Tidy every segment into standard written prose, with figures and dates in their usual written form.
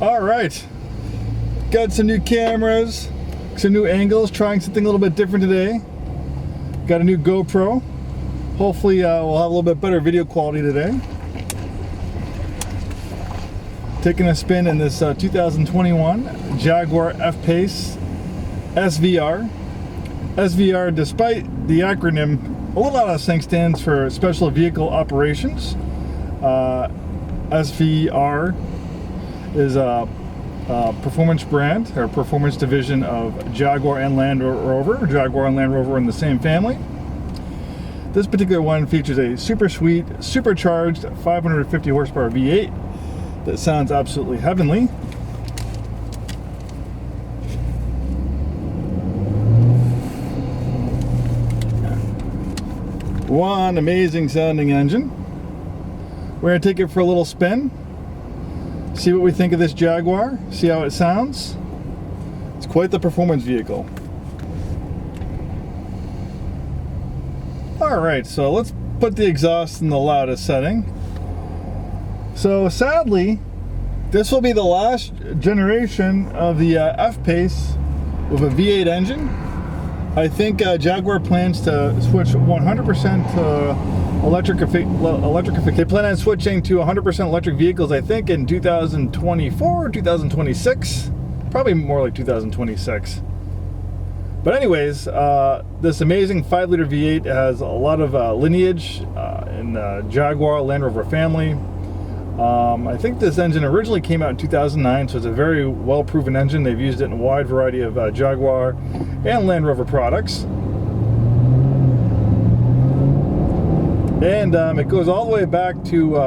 All right, got some new cameras, some new angles, trying something a little bit different today. Got a new GoPro. Hopefully we'll have a little bit better video quality today. Taking a spin in this 2021 Jaguar F-Pace SVR. SVR, despite the acronym, a lot of things stands for Special Vehicle Operations. SVR is a performance brand or performance division of Jaguar and Land Rover. Jaguar and Land Rover are in the same family. This particular one features a super sweet, supercharged 550 horsepower V8 that sounds absolutely heavenly. One amazing sounding engine. We're going to take it for a little spin, see what we think of this Jaguar, see how it sounds. It's quite the performance vehicle. Alright, so let's put the exhaust in the loudest setting. So sadly, this will be the last generation of the F-Pace with a V8 engine. I think Jaguar plans to switch 100% to electric. They plan on switching to 100% electric vehicles, I think, in 2024 or 2026. Probably more like 2026. But anyways, this amazing 5-liter V8 has a lot of lineage in the Jaguar Land Rover family. I think this engine originally came out in 2009, so it's a very well-proven engine. They've used it in a wide variety of Jaguar and Land Rover products. And it goes all the way back to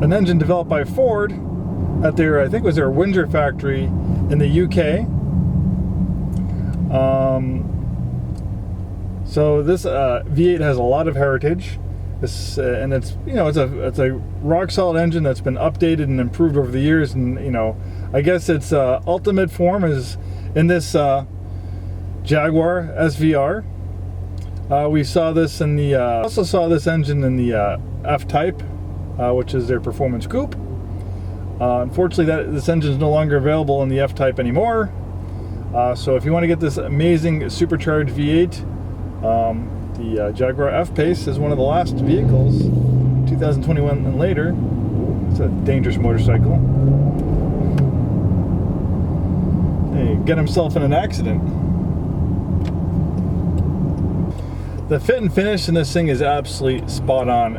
an engine developed by Ford at their, I think it was their Windsor factory in the UK. So this V8 has a lot of heritage. And it's, you know, it's a rock solid engine that's been updated and improved over the years. And, you know, I guess its ultimate form is in this Jaguar SVR. We saw this in the also saw this engine in the F-Type, which is their performance coupe. Unfortunately, this engine is no longer available in the F-Type anymore. So if you want to get this amazing supercharged V8, the Jaguar F-Pace is one of the last vehicles, 2021 and later. It's a dangerous motorcycle. Hey, get himself in an accident. The fit and finish in this thing is absolutely spot on.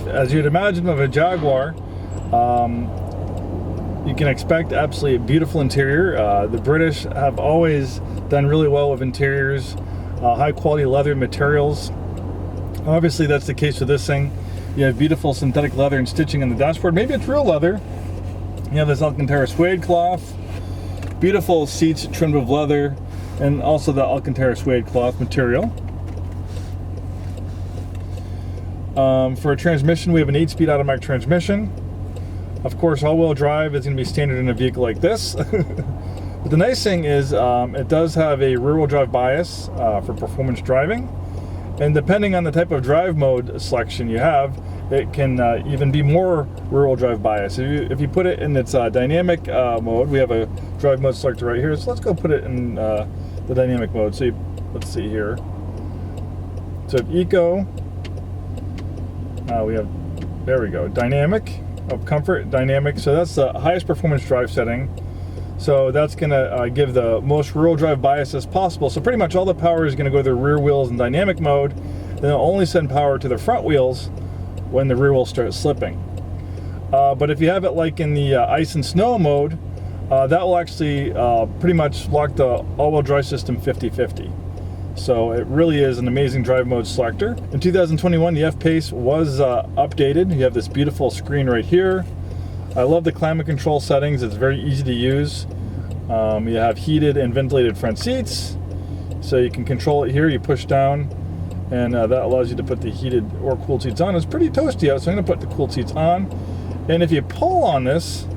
As you'd imagine of a Jaguar, you can expect absolutely a beautiful interior. The British have always done really well with interiors. High quality leather materials. Obviously that's the case with this thing. You have beautiful synthetic leather and stitching on the dashboard. Maybe it's real leather. You have this Alcantara suede cloth. Beautiful seats trimmed with leather, and also the Alcantara suede cloth material. For a transmission, we have an 8-speed automatic transmission. Of course, all-wheel drive is going to be standard in a vehicle like this. But the nice thing is it does have a rear-wheel drive bias for performance driving, and depending on the type of drive mode selection you have, it can even be more rear-wheel drive bias. If you put it in its dynamic mode, we have a drive mode selector right here, so let's go put it in the dynamic mode. So let's see here. So Eco, we have, there we go, dynamic, comfort, dynamic. So that's the highest performance drive setting. So that's going to give the most rear-wheel drive bias as possible. So pretty much all the power is going to go to the rear wheels in dynamic mode. Then it'll only send power to the front wheels when the rear wheels start slipping. But if you have it like in the ice and snow mode, that will actually pretty much lock the all-wheel drive system 50-50. So it really is an amazing drive mode selector. In 2021, the F-Pace was updated. You have this beautiful screen right here. I love the climate control settings. It's very easy to use. You have heated and ventilated front seats, so you can control it here. You push down, and that allows you to put the heated or cooled seats on. It's pretty toasty out, so I'm going to put the cooled seats on. And if you pull on this,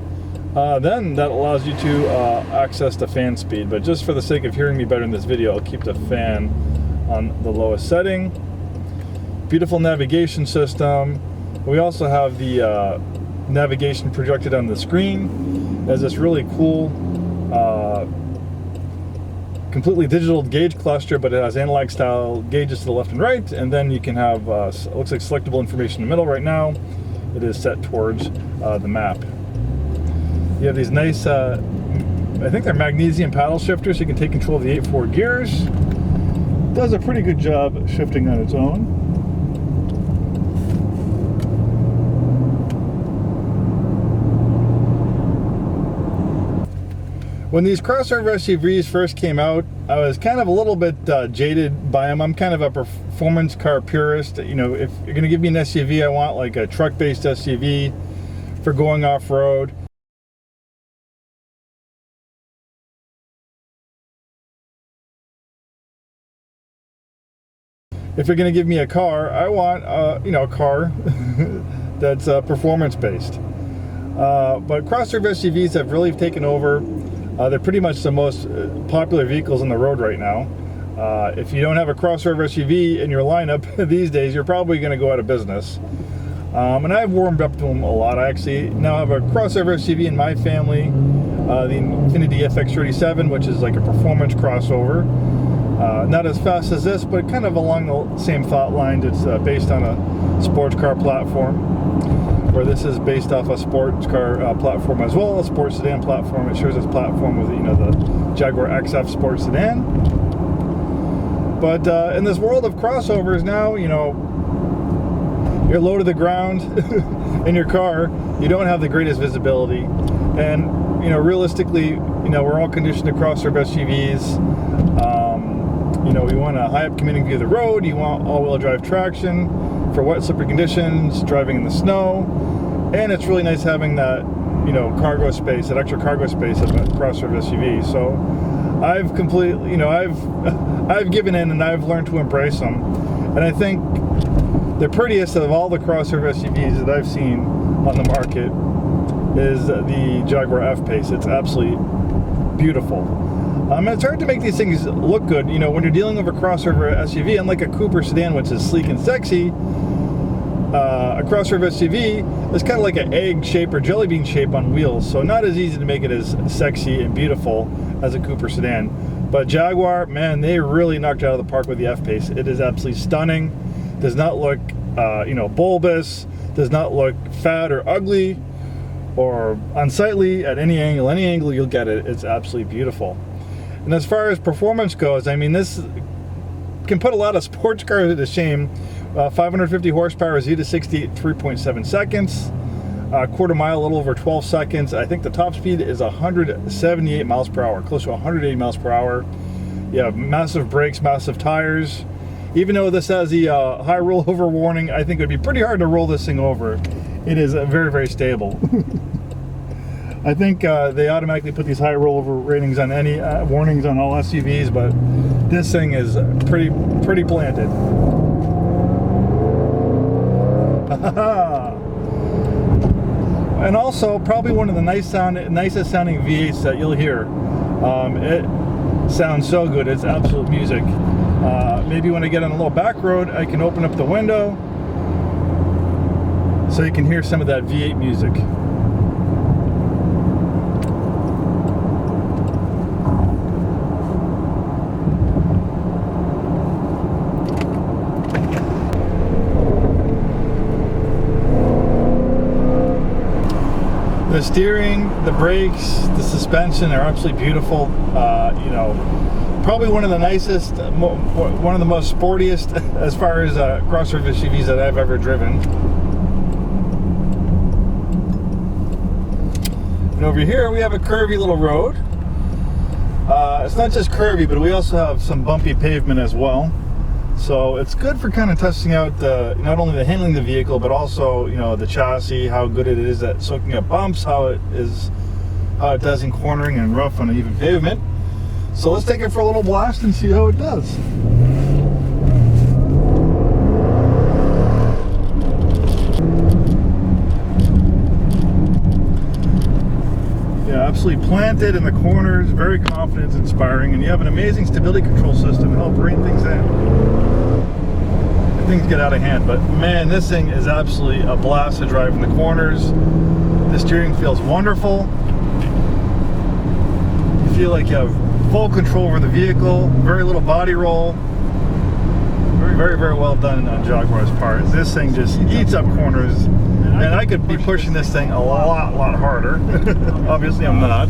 then that allows you to access the fan speed. But just for the sake of hearing me better in this video, I'll keep the fan on the lowest setting. Beautiful navigation system. We also have the navigation projected on the screen. It has this really cool completely digital gauge cluster, but it has analog style gauges to the left and right, and then you can have it looks like selectable information in the middle. Right now it is set towards the map. You have these nice I think they're magnesium paddle shifters, so you can take control of the 8 forward gears. It does a pretty good job shifting on its own. When these crossover SUVs first came out, I was kind of a little bit jaded by them. I'm kind of a performance car purist. You know, if you're going to give me an SUV, I want like a truck-based SUV for going off-road. If you're going to give me a car, I want you know, a car that's performance-based. But crossover SUVs have really taken over. They're pretty much the most popular vehicles on the road right now. If you don't have a crossover SUV in your lineup these days, you're probably going to go out of business. And I've warmed up to them a lot. I actually now have a crossover SUV in my family, the Infiniti FX37, which is like a performance crossover. Not as fast as this, but kind of along the same thought line. It's based on a sports car platform, where this is based off a sports car platform as well, a sports sedan platform. It shares its platform with, you know, the Jaguar XF sports sedan. But in this world of crossovers now, you know, you're low to the ground in your car. You don't have the greatest visibility, and you know, realistically, you know, we're all conditioned to crossover SUVs. You know, we want a high up commanding view of the road. You want all-wheel drive traction for wet, slippery conditions, driving in the snow, and it's really nice having that, you know, cargo space, that extra cargo space of a crossover SUV. So I've completely, you know, I've given in and I've learned to embrace them. And I think the prettiest of all the crossover SUVs that I've seen on the market is the Jaguar F-Pace. It's absolutely beautiful. It's hard to make these things look good. You know, when you're dealing with a crossover SUV, unlike a coupe or sedan, which is sleek and sexy, a crossover SUV is kind of like an egg shape or jelly bean shape on wheels. So not as easy to make it as sexy and beautiful as a coupe or sedan. But Jaguar, man, they really knocked it out of the park with the F-Pace. It is absolutely stunning. Does not look, you know, bulbous. Does not look fat or ugly or unsightly at any angle. Any angle you'll get it. It's absolutely beautiful. And as far as performance goes, I mean, this can put a lot of sports cars to shame. 550 horsepower, 0 to 60 at 3.7 seconds. Quarter mile, a little over 12 seconds. I think the top speed is 178 miles per hour, close to 180 miles per hour. You have massive brakes, massive tires. Even though this has the high rollover warning, I think it would be pretty hard to roll this thing over. It is very, very stable. I think they automatically put these high rollover ratings on any warnings on all SUVs, but this thing is pretty planted. And also probably one of the nicest sounding V8s that you'll hear. It sounds so good. It's absolute music. Maybe when I get on a little back road, I can open up the window so you can hear some of that V8 music. The steering, the brakes, the suspension are absolutely beautiful. You know, probably one of the nicest, one of the most sportiest as far as crossover SUVs that I've ever driven. And over here we have a curvy little road. It's not just curvy, but we also have some bumpy pavement as well. So it's good for kind of testing out not only the handling of the vehicle, but also, you know, the chassis, how good it is at soaking up bumps, how it does in cornering and rough on uneven pavement. So let's take it for a little blast and see how it does. Yeah, absolutely planted in the corners, very confidence inspiring, and you have an amazing stability control system to help rein things in. things get out of hand. But man, this thing is absolutely a blast to drive in the corners. The steering feels wonderful. You feel like you have full control over the vehicle, very little body roll. Very, very well done on Jaguar's part. This thing just eats up corners, and I could be pushing this thing a lot harder. Obviously, I'm not.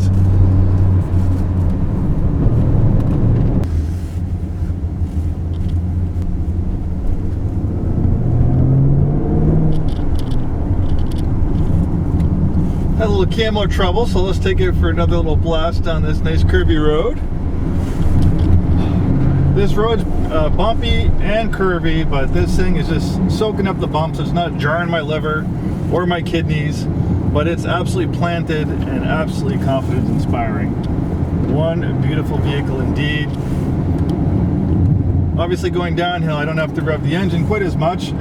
Had a little camo trouble, so let's take it for another little blast down this nice curvy road. This road's bumpy and curvy, but this thing is just soaking up the bumps. It's not jarring my liver or my kidneys, but it's absolutely planted and absolutely confidence inspiring. One beautiful vehicle indeed. Obviously going downhill, I don't have to rev the engine quite as much.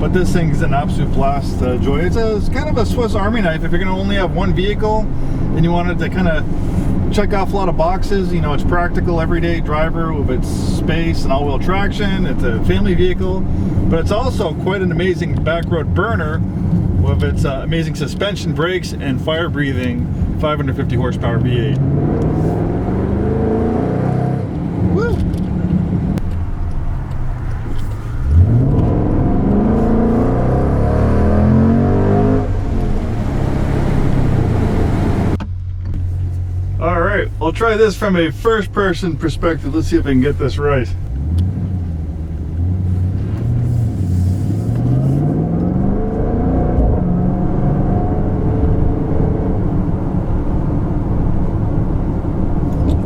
But this thing's an absolute blast to enjoy. It's kind of a Swiss Army knife. If you're going to only have one vehicle and you want it to kind of check off a lot of boxes, you know, it's practical, everyday driver with its space and all-wheel traction. It's a family vehicle, but it's also quite an amazing back road burner with its amazing suspension, brakes, and fire-breathing 550 horsepower V8. Woo! Alright, I'll try this from a first-person perspective. Let's see if I can get this right.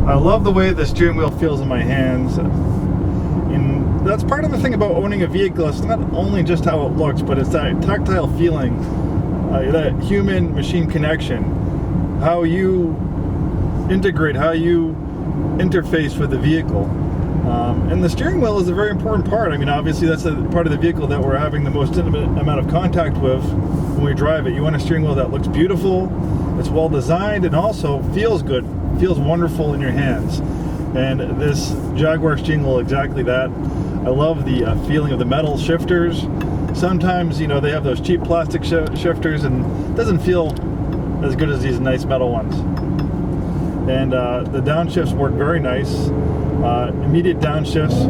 I love the way the steering wheel feels in my hands. And that's part of the thing about owning a vehicle. It's not only just how it looks, but it's that tactile feeling, that human-machine connection, how you integrate, how you interface with the vehicle. And the steering wheel is a very important part. I mean, obviously that's the part of the vehicle that we're having the most intimate amount of contact with when we drive it. You want a steering wheel that looks beautiful, it's well designed, and also feels good, feels wonderful in your hands. And this Jaguar steering wheel, exactly that. I love the feeling of the metal shifters. Sometimes, you know, they have those cheap plastic shifters and it doesn't feel as good as these nice metal ones. And the downshifts work very nice, immediate downshifts,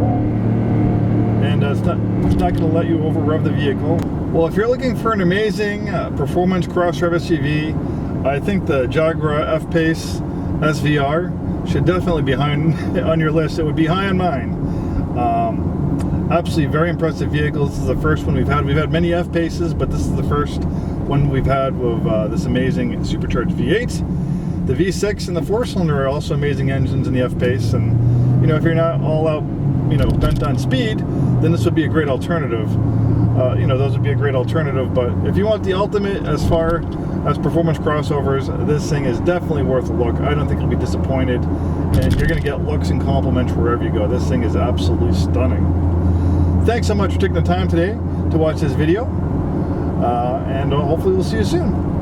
and it's not going to let you over rev the vehicle. Well, if you're looking for an amazing performance cross-drive SUV, I think the Jaguar F-Pace SVR should definitely be high on your list. It would be high on mine. Absolutely very impressive vehicle. This is the first one we've had. We've had many F-Paces, but this is the first one we've had with this amazing Supercharged V8. The V6 and the 4-cylinder are also amazing engines in the F-Pace, and you know, if you're not all out, you know, bent on speed, then this would be a great alternative. You know, those would be a great alternative. But if you want the ultimate as far as performance crossovers, this thing is definitely worth a look. I don't think you'll be disappointed, and you're going to get looks and compliments wherever you go. This thing is absolutely stunning. Thanks so much for taking the time today to watch this video, and hopefully we'll see you soon.